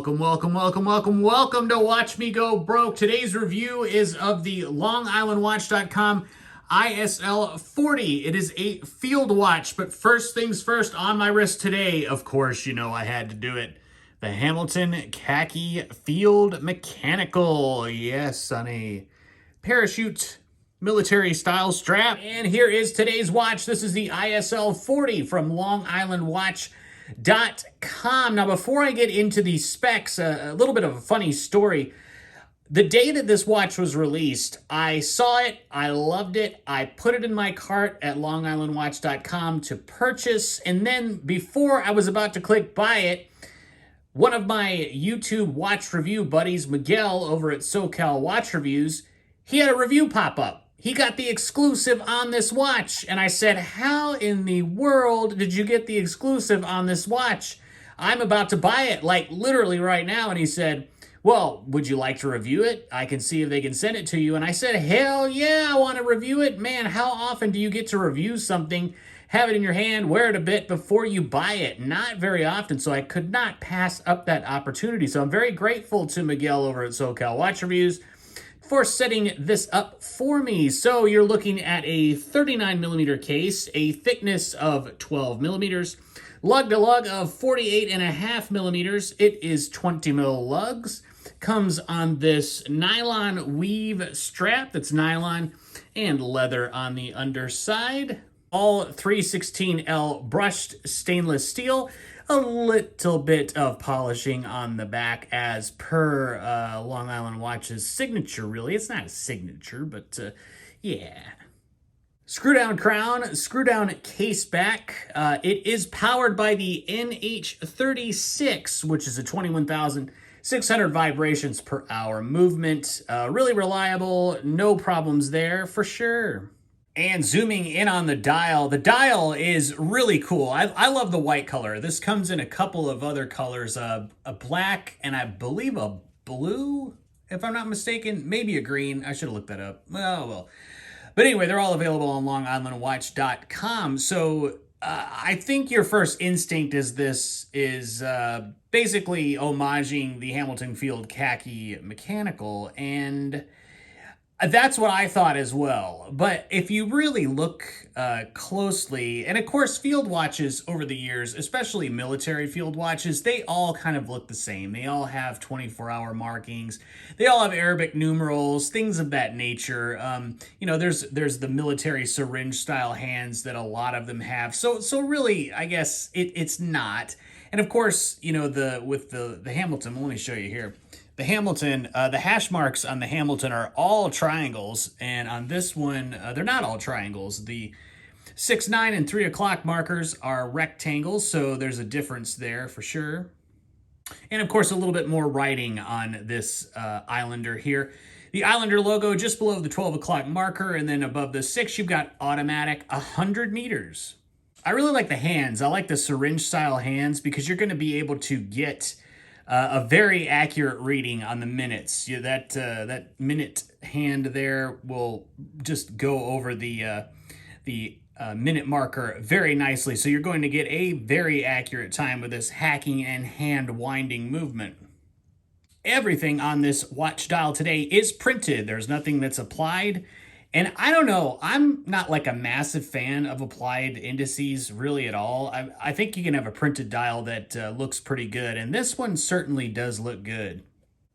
Welcome to Watch Me Go Broke. Today's review is of the LongIslandWatch.com ISL 40. It is a field watch, but first things first, on my wrist today, of course, you know I had to do it. The Hamilton Khaki Field Mechanical. Yes, on a parachute military style strap. And here is today's watch. This is the ISL 40 from LongIslandWatch.com. Now, before I get into the specs, a little bit of a funny story. The day that this watch was released, I saw it, I loved it, I put it in my cart at LongIslandWatch.com to purchase, and then before I was about to click buy it, one of my YouTube watch review buddies, Miguel, over at SoCal Watch Reviews, he had a review pop up. He got the exclusive on this watch. And I said, how in the world did you get the exclusive on this watch? I'm about to buy it, like literally right now. And he said, well, would you like to review it? I can see if they can send it to you. And I said, hell yeah, I want to review it. Man, how often do you get to review something, have it in your hand, wear it a bit before you buy it? Not very often, so I could not pass up that opportunity. So I'm very grateful to Miguel over at SoCal Watch Reviews for setting this up for me. So you're looking at a 39 millimeter case, a thickness of 12 millimeters, lug to lug of 48.5 millimeters. It is 20 mil lugs. Comes on this nylon weave strap that's nylon and leather on the underside. All 316L brushed stainless steel. A little bit of polishing on the back as per Long Island Watch's signature, really. It's not a signature, but yeah. Screw down crown, screw down case back. It is powered by the NH36, which is a 21,600 vibrations per hour movement. Really reliable, no problems there for sure. And zooming in on the dial is really cool. I love the white color. This comes in a couple of other colors, a black and I believe a blue, if I'm not mistaken, maybe a green. I should have looked that up. Oh, well. But anyway, they're all available on LongIslandWatch.com. So I think your first instinct is this is basically homaging the Hamilton Field Khaki Mechanical, and that's what I thought as well. But if you really look closely, and of course field watches over the years, especially military field watches, they all kind of look the same. They all have 24-hour markings. They all have Arabic numerals, things of that nature. You know, there's the military syringe style hands that a lot of them have. So really, I guess it's not. And of course, you know, with the Hamilton, let me show you here. The Hamilton, the hash marks on the Hamilton are all triangles, and on this one, they're not all triangles. The 6, 9, and 3 o'clock markers are rectangles, so there's a difference there for sure. And of course, a little bit more writing on this Islander here. The Islander logo just below the 12 o'clock marker, and then above the 6, you've got automatic 100 meters. I really like the hands. I like the syringe-style hands because you're going to be able to get a very accurate reading on the minutes. That minute hand there will just go over the minute marker very nicely. So you're going to get a very accurate time with this hacking and hand winding movement. Everything on this watch dial today is printed. There's nothing that's applied. And I don't know, I'm not like a massive fan of applied indices really at all. I think you can have a printed dial that looks pretty good, and this one certainly does look good.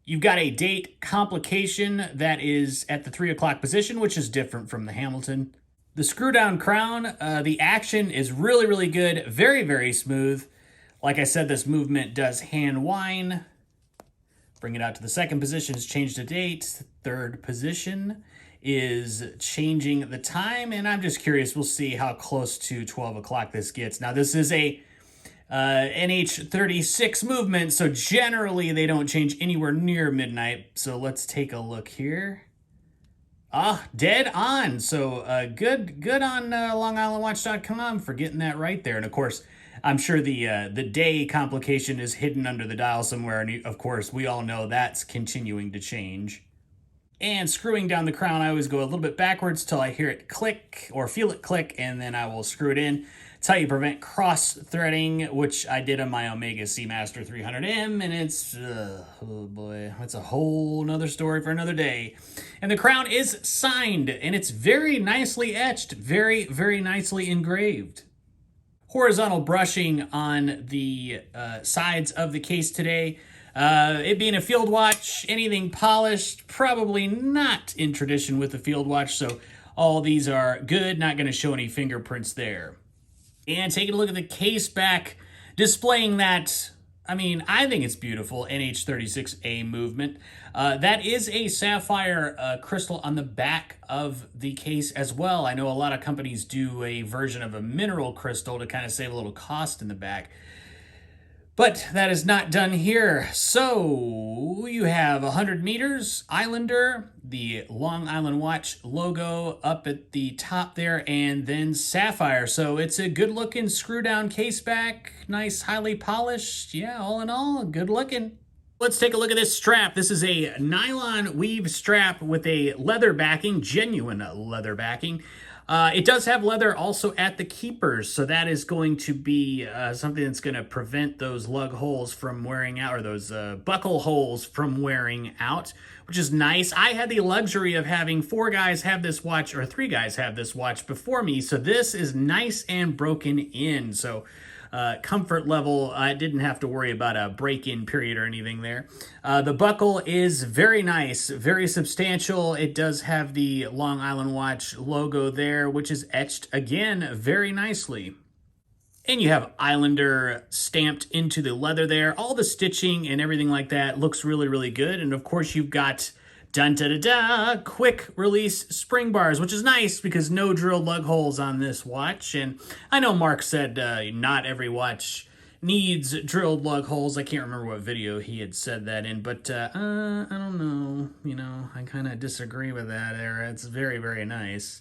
You've got a date complication that is at the 3 o'clock position, which is different from the Hamilton. The screw down crown, the action is really, really good, very, very smooth. Like I said, this movement does hand wind. Bring it out to the second position, it's changed the date. Third position is changing the time, and I'm just curious, we'll see how close to 12 o'clock this gets. Now, this is a NH36 movement, so generally they don't change anywhere near midnight. So let's take a look here. Dead on. So good on LongIslandWatch.com for getting that right there. And of course, I'm sure the day complication is hidden under the dial somewhere, and of course, we all know that's continuing to change. And screwing down the crown, I always go a little bit backwards till I hear it click or feel it click, and then I will screw it in. It's how you prevent cross-threading, which I did on my Omega Seamaster 300M, and it's, oh boy, that's a whole nother story for another day. And the crown is signed, and it's very nicely etched, very, very nicely engraved. Horizontal brushing on the sides of the case today. It being a field watch, anything polished, probably not in tradition with the field watch, so all these are good, not going to show any fingerprints there. And taking a look at the case back, displaying that, I mean, I think it's beautiful, NH36A movement. That is a sapphire crystal on the back of the case as well. I know a lot of companies do a version of a mineral crystal to kind of save a little cost in the back. But that is not done here. So you have 100 meters, Islander, the Long Island Watch logo up at the top there, and then sapphire. So it's a good looking screw down case back, nice, highly polished. Yeah, all in all, good looking. Let's take a look at this strap. This is a nylon weave strap with a leather backing, genuine leather backing. It does have leather also at the keepers, so that is going to be something that's going to prevent those lug holes from wearing out, or those buckle holes from wearing out, which is nice. I had the luxury of having 4 guys have this watch, or 3 guys have this watch before me, so this is nice and broken in. So comfort level, I didn't have to worry about a break-in period or anything there. The buckle is very nice, very substantial. It does have the Long Island Watch logo there, which is etched again very nicely. And you have Islander stamped into the leather there. All the stitching and everything like that looks really, really good. And of course you've got dun-da-da-da, quick release spring bars, which is nice because no drilled lug holes on this watch. And I know Mark said not every watch needs drilled lug holes. I can't remember what video he had said that in, but I don't know. You know, I kind of disagree with that there. It's very, very nice.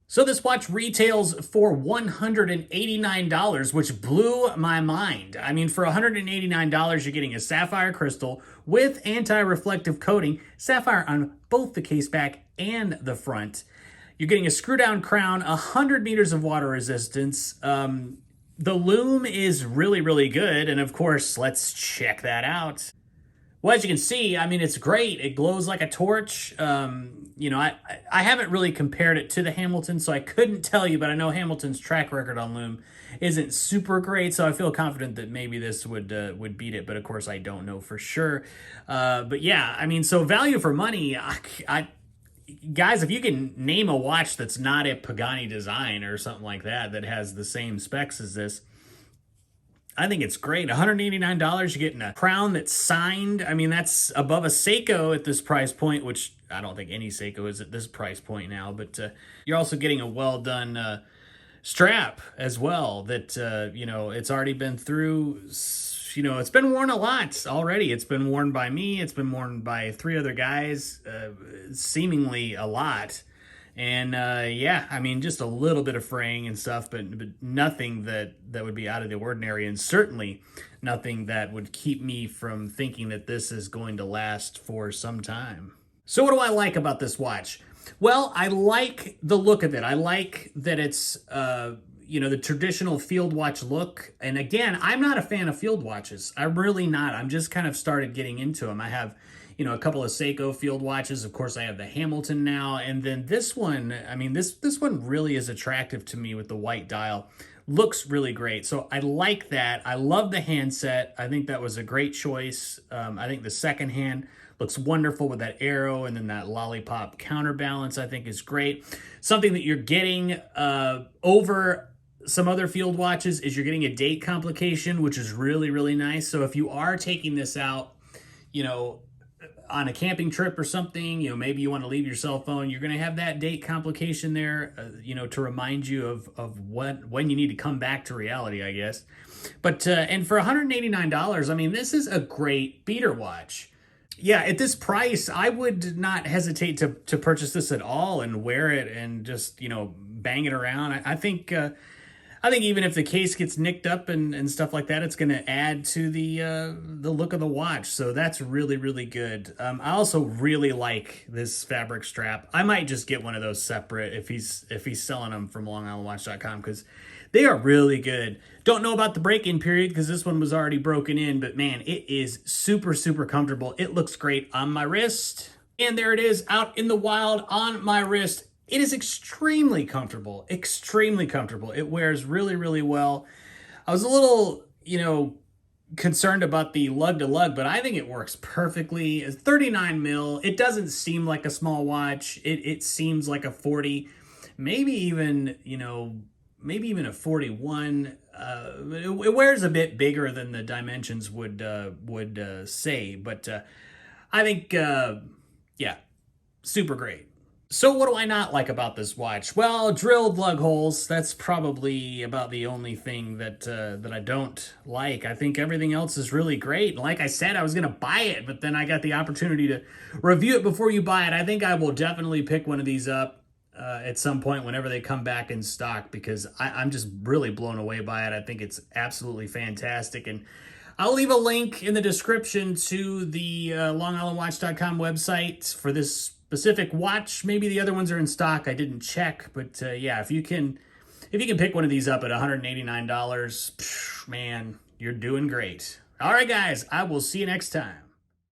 So this watch retails for $189, which blew my mind. I mean, for $189, you're getting a sapphire crystal with anti-reflective coating, sapphire on both the case back and the front. You're getting a screw-down crown, 100 meters of water resistance. The Lume is really, really good, and of course, let's check that out. Well, as you can see, I mean, it's great. It glows like a torch. You know, I haven't really compared it to the Hamilton, so I couldn't tell you, but I know Hamilton's track record on Lume isn't super great, so I feel confident that maybe this would beat it, but of course I don't know for sure. But yeah, I mean, so value for money, guys, if you can name a watch that's not a Pagani design or something like that that has the same specs as this, I think it's great. $189, you're getting a crown that's signed. I mean, that's above a Seiko at this price point, which I don't think any Seiko is at this price point now, but you're also getting a well-done strap as well that, you know, it's already been through, you know, it's been worn a lot already. It's been worn by me. It's been worn by 3 other guys, seemingly a lot. And yeah, I mean, just a little bit of fraying and stuff, but nothing that would be out of the ordinary, and certainly nothing that would keep me from thinking that this is going to last for some time. So what do I like about this watch? Well, I like the look of it. I like that it's, you know, the traditional field watch look. And again, I'm not a fan of field watches. I'm really not. I'm just kind of started getting into them. I have, you know, a couple of Seiko field watches. Of course, I have the Hamilton now. And then this one, I mean, this one really is attractive to me with the white dial. Looks really great. So I like that. I love the handset. I think that was a great choice. I think the second hand looks wonderful with that arrow, and then that lollipop counterbalance I think is great. Something that you're getting over some other field watches is you're getting a date complication, which is really, really nice. So if you are taking this out, you know, on a camping trip or something, you know, maybe you want to leave your cell phone, you're going to have that date complication there, you know, to remind you of when you need to come back to reality, I guess. But, and for $189, I mean, this is a great beater watch. Yeah, at this price, I would not hesitate to purchase this at all and wear it and just, you know, bang it around. I think I think even if the case gets nicked up and stuff like that, it's going to add to the look of the watch. So that's really, really good. I also really like this fabric strap. I might just get one of those separate if he's selling them from LongIslandWatch.com, because they are really good. Don't know about the break-in period because this one was already broken in, but man, it is super, super comfortable. It looks great on my wrist. And there it is out in the wild on my wrist. It is extremely comfortable, extremely comfortable. It wears really, really well. I was a little, concerned about the lug to lug, but I think it works perfectly. It's 39 mil. It doesn't seem like a small watch. It seems like a 40, maybe even, maybe even a 41. It wears a bit bigger than the dimensions would say, but I think, yeah, super great. So what do I not like about this watch? Well, drilled lug holes. That's probably about the only thing that I don't like. I think everything else is really great. Like I said, I was going to buy it, but then I got the opportunity to review it before you buy it. I think I will definitely pick one of these up at some point whenever they come back in stock, because I'm just really blown away by it. I think it's absolutely fantastic. And I'll leave a link in the description to the LongIslandWatch.com website for this specific watch. Maybe the other ones are in stock. I didn't check, but yeah, if you can pick one of these up at $189, man, you're doing great. All right, guys, I will see you next time.